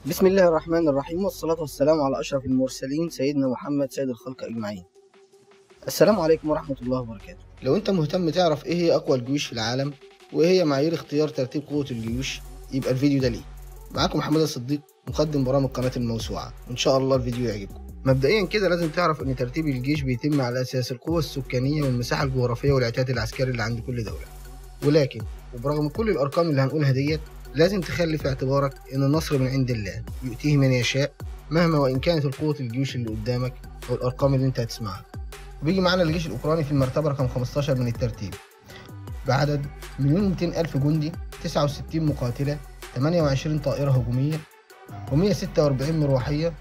بسم الله الرحمن الرحيم، والصلاة والسلام على أشرف المرسلين سيدنا محمد سيد الخلق أجمعين. السلام عليكم ورحمة الله وبركاته. لو أنت مهتم تعرف إيه هي أقوى الجيوش في العالم وإيه هي معايير اختيار ترتيب قوة الجيوش، يبقى الفيديو ده ليه. معاكم محمد الصديق، مقدم برامج قناة الموسوعة، وإن شاء الله الفيديو يعجبكم. مبدئيا كده لازم تعرف إن ترتيب الجيش بيتم على أساس القوة السكانية والمساحة الجغرافية والعتاد العسكري اللي عند كل دولة. ولكن وبرغم كل الأرقام اللي هنقولها ديت، لازم تخلي في اعتبارك إن النصر من عند الله يؤتيه من يشاء، مهما وإن كانت القوة الجيوش اللي قدامك أو الأرقام اللي أنت هتسمعها. وبيجي معانا الجيش الأوكراني في المرتبة رقم 15 من الترتيب بعدد 1,200,000 جندي، 69 مقاتلة، 28 طائرة هجومية، و146 مروحية،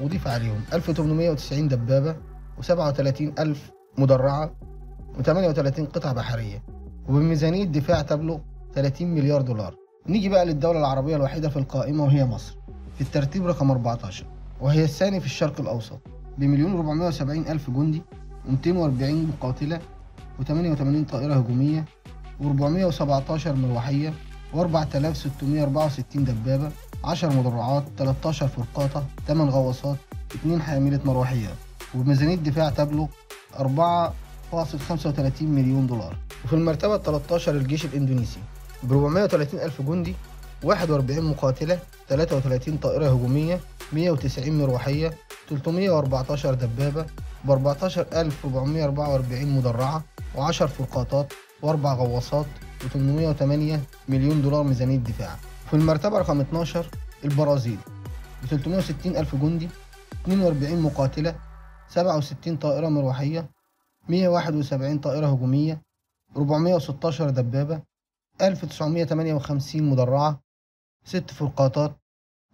وضيف عليهم 1890 دبابة، و37,000 مدرعة، و38 قطعة بحرية، وبميزانية دفاع تبلغ 30 مليار دولار. نيجي بقى للدولة العربية الوحيدة في القائمة وهي مصر في الترتيب رقم 14، وهي الثاني في الشرق الأوسط ب1,470,000 جندي، و240 مقاتلة، و88 طائرة هجومية، و417 مروحية، و4664 دبابة، 10 مدرعات، 13 فرقاطة، 8 غواصات، 2 حاملة مروحيات، وبميزانية دفاع تبلغ 4.35 مليون دولار. وفي المرتبة 13 الجيش الإندونيسي ب 430,000 جندي، 41 مقاتلة، 33 طائرة هجومية، 190 مروحية، 314 دبابة، ب 14,444 مدرعة، و10 فرقاطات، و4 غواصات، و808 مليون دولار ميزانية دفاع. في المرتبة رقم 12 البرازيل ب 360,000 جندي، 42 مقاتلة، 67 طائرة مروحية، 171 طائرة هجومية، 416 دبابة، 1958 مدرعة، 6 فرقاطات،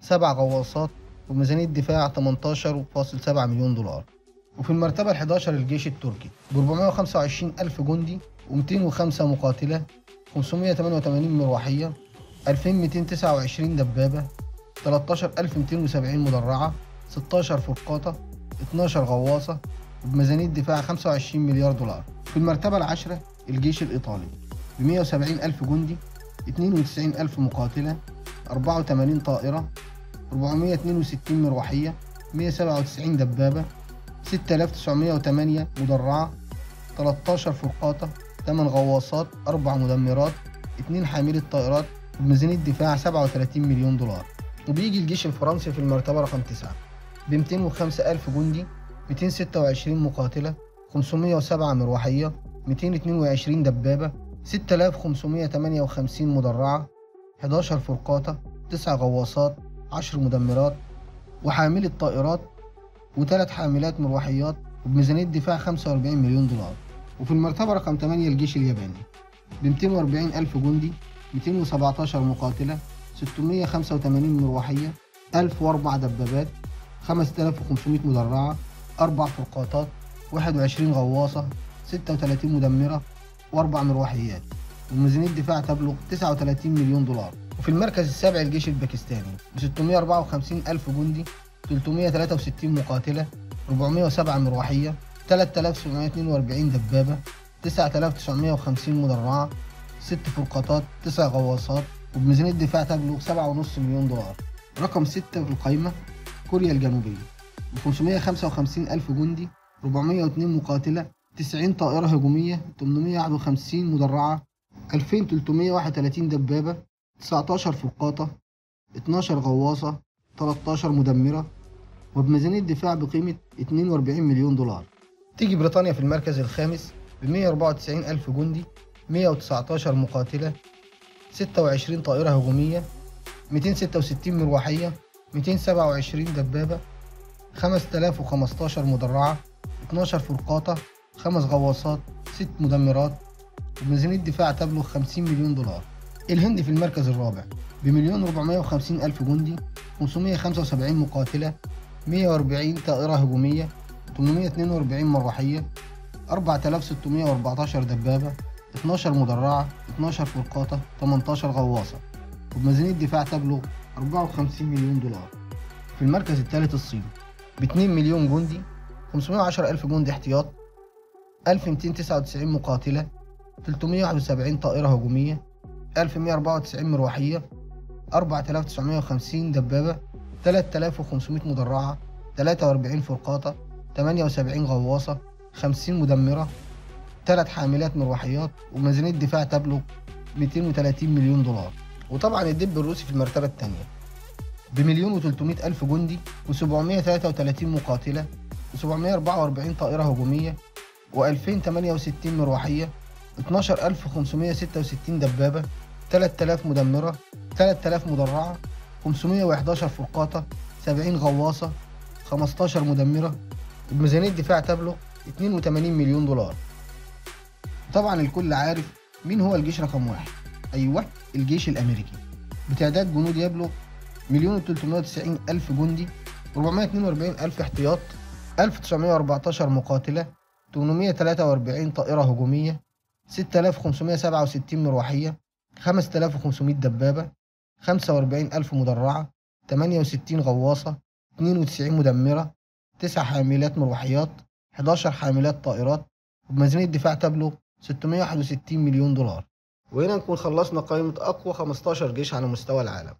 7 غواصات، وميزانية دفاع 18.7 مليون دولار. وفي المرتبة 11 الجيش التركي ب 425,000 جندي، و205 مقاتلة، 588 مروحية، 2229 دبابة، 13,270 مدرعة، 16 فرقاطة، 12 غواصة، وبميزانية دفاع 25 مليار دولار. في المرتبة العاشرة الجيش الإيطالي ب 170,000 جندي، 92,000 مقاتلة، 84 طائرة، 462 مروحية، 197 دبابة، 6,908 مدرعة، 13 فرقاطة، 8 غواصات، 4 مدمرات، 2 حاملة طائرات، بميزانية دفاع 37 مليون دولار. وبيجي الجيش الفرنسي في المرتبة رقم 9 ب 205,000 جندي، 226 مقاتلة، 507 مروحية، 222 دبابة، 6,558 مدرعة، 11 فرقاطة، 9 غواصات، 10 مدمرات، وحاملة طائرات، و3 حاملات مروحيات، وبميزانية دفاع 45 مليون دولار. وفي المرتبة رقم 8 الجيش الياباني ب 240,000 جندي، 217 مقاتلة، 685 مروحية، 1004 دبابات، 5,500 مدرعة، 4 فرقاطات، 21 غواصة، 36 مدمرة، و4 مروحيات، وميزانية دفاع تبلغ 39 مليون دولار. وفي المركز السابع الجيش الباكستاني ب 654,000 جندي، 363 مقاتلة، 407 مروحية، 3,742 دبابة، 9,950 مدرعة، 6 فرقاطات، 9 غواصات، وبميزانية دفاع تبلغ 7.5 مليون دولار. رقم 6 في القائمة كوريا الجنوبية ب 555,000 جندي، 402 مقاتلة، 90 طائرة هجومية، 851 مدرعة، 2,331 دبابة، 19 فرقاطة، 12 غواصة، 13 مدمرة، وبميزانية دفاع بقيمة 42 مليون دولار. تيجي بريطانيا في المركز الخامس ب 194,000 جندي، 119 مقاتلة، 26 طائرة هجومية، 266 مروحية، 227 دبابة، 5,015 مدرعة، 12 فرقاطة، 5 غواصات، 6 مدمرات، وبميزانية دفاع تبلغ 50 مليون دولار. الهند في المركز الرابع ب 1,450,000 جندي، 575 مقاتلة، 140 طائرة هجومية، 842 مروحية، 4,614 دبابة، 12 مدرعة، 12 فرقاطة، 18 غواصة، وبميزانية دفاع تبلغ 54 مليون دولار. في المركز الثالث الصين ب 2 مليون جندي، 510,000 جندي احتياط، 1,299 مقاتلة، 371 طائرة هجومية، 1,194 مروحية، 4,950 دبابة، 3500 مدرعة، 43 فرقاطة، 78 غواصة، 50 مدمرة، 3 حاملات مروحيات، وميزانية دفاع تبلغ 230 مليون دولار. وطبعا الدب الروسي في المرتبة الثانية بمليون و300 ألف جندي، و733 مقاتلة، و744 طائرة هجومية، و2068 مروحية، 12566 دبابة، 3000 مدمرة، 3000 مدرعة، 511 فرقاطة، 70 غواصة، 15 مدمرة، بميزانية دفاع تبلغ 82 مليون دولار. طبعا الكل عارف مين هو الجيش رقم 1. أيوه، الجيش الأمريكي بتعداد جنود يبلغ 1,390 ألف جندي، 442 ألف احتياط، 1914 مقاتلة، 843 طائرة هجومية، 6567 مروحية، 5500 دبابة، 45 ألف مدرعة، 68 غواصة، 92 مدمرة، 9 حاملات مروحيات، 11 حاملات طائرات، وبميزانية دفاع تبلغ 661 مليون دولار. وهنا نكون خلصنا قائمة أقوى 15 جيش على مستوى العالم،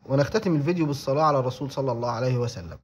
ونختتم الفيديو بالصلاة على الرسول صلى الله عليه وسلم.